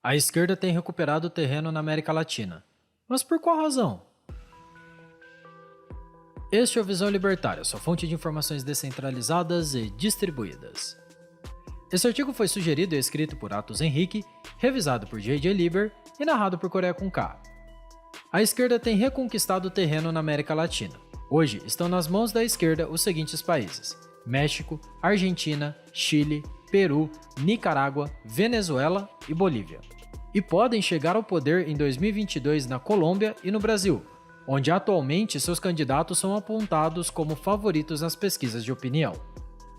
A esquerda tem recuperado o terreno na América Latina. Mas por qual razão? Este é o Visão Libertária, sua fonte de informações descentralizadas e distribuídas. Esse artigo foi sugerido e escrito por Atos Henrique, revisado por J.J. Lieber e narrado por Coreia com K. A esquerda tem reconquistado o terreno na América Latina. Hoje estão nas mãos da esquerda os seguintes países: México, Argentina, Chile, Peru, Nicarágua, Venezuela e Bolívia. E podem chegar ao poder em 2022 na Colômbia e no Brasil, onde atualmente seus candidatos são apontados como favoritos nas pesquisas de opinião.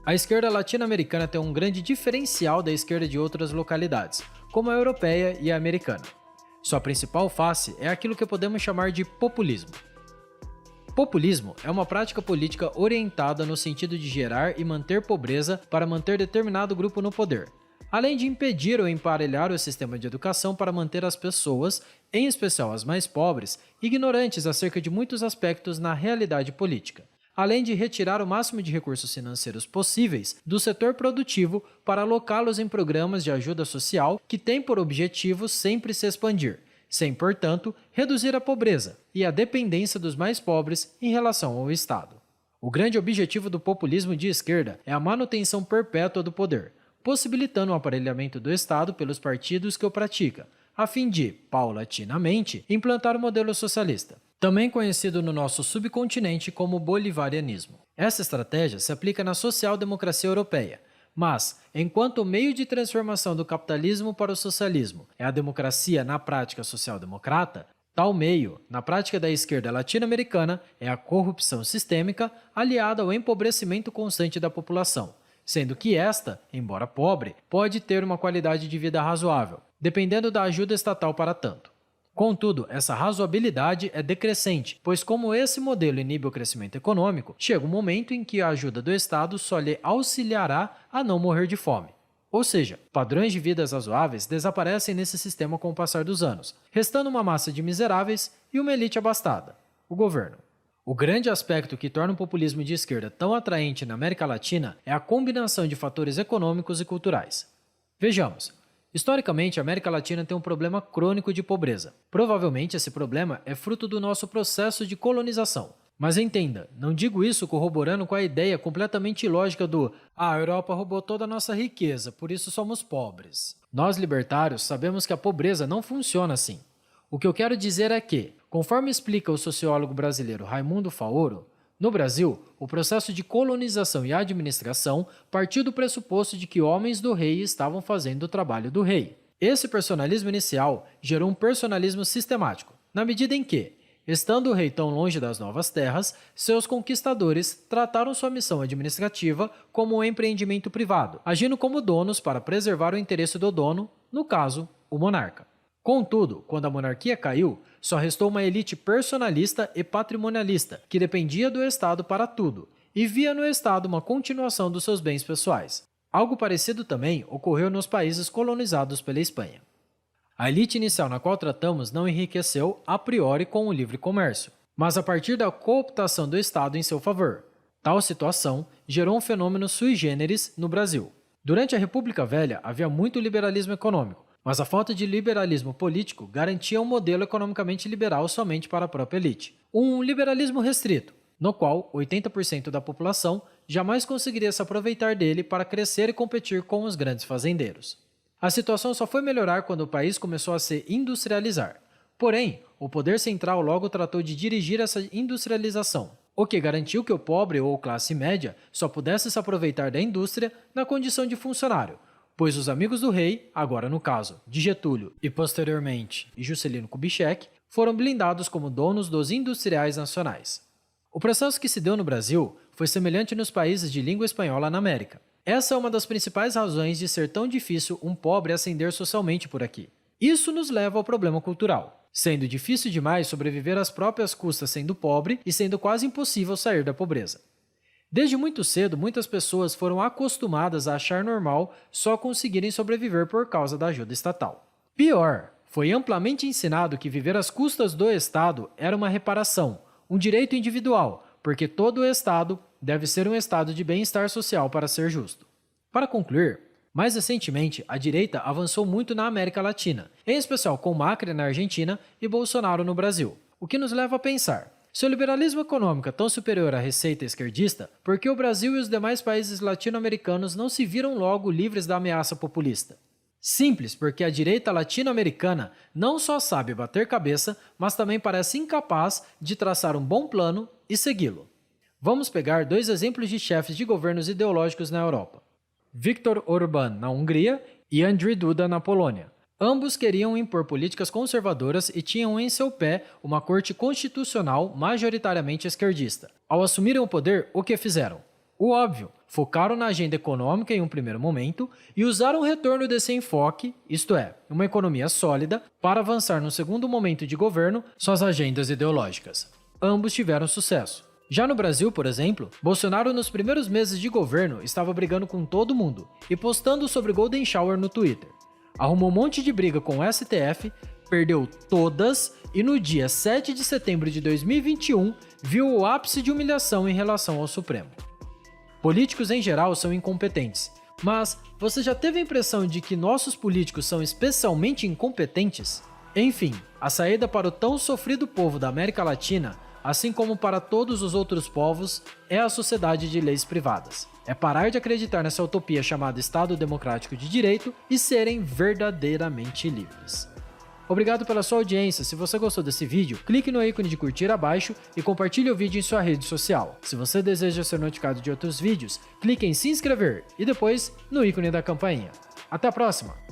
A esquerda latino-americana tem um grande diferencial da esquerda de outras localidades, como a europeia e a americana. Sua principal face é aquilo que podemos chamar de populismo. Populismo é uma prática política orientada no sentido de gerar e manter pobreza para manter determinado grupo no poder, além de impedir ou emparelhar o sistema de educação para manter as pessoas, em especial as mais pobres, ignorantes acerca de muitos aspectos na realidade política, além de retirar o máximo de recursos financeiros possíveis do setor produtivo para alocá-los em programas de ajuda social que têm por objetivo sempre se expandir, sem, portanto, reduzir a pobreza e a dependência dos mais pobres em relação ao Estado. O grande objetivo do populismo de esquerda é a manutenção perpétua do poder, possibilitando o aparelhamento do Estado pelos partidos que o praticam, a fim de, paulatinamente, implantar o modelo socialista, também conhecido no nosso subcontinente como bolivarianismo. Essa estratégia se aplica na social-democracia europeia, mas, enquanto o meio de transformação do capitalismo para o socialismo é a democracia na prática social-democrata, tal meio, na prática da esquerda latino-americana, é a corrupção sistêmica aliada ao empobrecimento constante da população, sendo que esta, embora pobre, pode ter uma qualidade de vida razoável, dependendo da ajuda estatal para tanto. Contudo, essa razoabilidade é decrescente, pois como esse modelo inibe o crescimento econômico, chega um momento em que a ajuda do Estado só lhe auxiliará a não morrer de fome. Ou seja, padrões de vidas razoáveis desaparecem nesse sistema com o passar dos anos, restando uma massa de miseráveis e uma elite abastada, o governo. O grande aspecto que torna o populismo de esquerda tão atraente na América Latina é a combinação de fatores econômicos e culturais. Vejamos. Historicamente, a América Latina tem um problema crônico de pobreza. Provavelmente esse problema é fruto do nosso processo de colonização. Mas entenda, não digo isso corroborando com a ideia completamente ilógica do a Europa roubou toda a nossa riqueza, por isso somos pobres. Nós libertários sabemos que a pobreza não funciona assim. O que eu quero dizer é que, conforme explica o sociólogo brasileiro Raimundo Faoro, no Brasil, o processo de colonização e administração partiu do pressuposto de que homens do rei estavam fazendo o trabalho do rei. Esse personalismo inicial gerou um personalismo sistemático, na medida em que, estando o rei tão longe das novas terras, seus conquistadores trataram sua missão administrativa como um empreendimento privado, agindo como donos para preservar o interesse do dono, no caso, o monarca. Contudo, quando a monarquia caiu, só restou uma elite personalista e patrimonialista, que dependia do Estado para tudo, e via no Estado uma continuação dos seus bens pessoais. Algo parecido também ocorreu nos países colonizados pela Espanha. A elite inicial na qual tratamos não enriqueceu a priori com o livre comércio, mas a partir da cooptação do Estado em seu favor. Tal situação gerou um fenômeno sui generis no Brasil. Durante a República Velha havia muito liberalismo econômico, mas a falta de liberalismo político garantia um modelo economicamente liberal somente para a própria elite. Um liberalismo restrito, no qual 80% da população jamais conseguiria se aproveitar dele para crescer e competir com os grandes fazendeiros. A situação só foi melhorar quando o país começou a se industrializar. Porém, o poder central logo tratou de dirigir essa industrialização, o que garantiu que o pobre ou classe média só pudesse se aproveitar da indústria na condição de funcionário, pois os amigos do rei, agora no caso de Getúlio e posteriormente Juscelino Kubitschek, foram blindados como donos dos industriais nacionais. O processo que se deu no Brasil foi semelhante nos países de língua espanhola na América. Essa é uma das principais razões de ser tão difícil um pobre ascender socialmente por aqui. Isso nos leva ao problema cultural, sendo difícil demais sobreviver às próprias custas sendo pobre e sendo quase impossível sair da pobreza. Desde muito cedo, muitas pessoas foram acostumadas a achar normal só conseguirem sobreviver por causa da ajuda estatal. Pior, foi amplamente ensinado que viver às custas do Estado era uma reparação, um direito individual, porque todo o Estado deve ser um estado de bem-estar social para ser justo. Para concluir, Mais recentemente, a direita avançou muito na América Latina, em especial com Macri na Argentina e Bolsonaro no Brasil. O que nos leva a pensar: se o liberalismo econômico é tão superior à receita esquerdista, por que o Brasil e os demais países latino-americanos não se viram logo livres da ameaça populista? Simples, porque a direita latino-americana não só sabe bater cabeça, mas também parece incapaz de traçar um bom plano e segui-lo. Vamos pegar 2 exemplos de chefes de governos ideológicos na Europa: Viktor Orbán na Hungria e Andrzej Duda na Polônia. Ambos queriam impor políticas conservadoras e tinham em seu pé uma corte constitucional majoritariamente esquerdista. Ao assumirem o poder, o que fizeram? O óbvio, focaram na agenda econômica em um primeiro momento e usaram o retorno desse enfoque, isto é, uma economia sólida, para avançar no segundo momento de governo suas agendas ideológicas. Ambos tiveram sucesso. Já no Brasil, por exemplo, Bolsonaro nos primeiros meses de governo estava brigando com todo mundo e postando sobre Golden Shower no Twitter. Arrumou um monte de briga com o STF, perdeu todas e no dia 7 de setembro de 2021 viu o ápice de humilhação em relação ao Supremo. Políticos em geral são incompetentes, mas você já teve a impressão de que nossos políticos são especialmente incompetentes? Enfim, a saída para o tão sofrido povo da América Latina, assim como para todos os outros povos, é a sociedade de leis privadas. É parar de acreditar nessa utopia chamada Estado Democrático de Direito e serem verdadeiramente livres. Obrigado pela sua audiência. Se você gostou desse vídeo, clique no ícone de curtir abaixo e compartilhe o vídeo em sua rede social. Se você deseja ser notificado de outros vídeos, clique em se inscrever e depois no ícone da campainha. Até a próxima!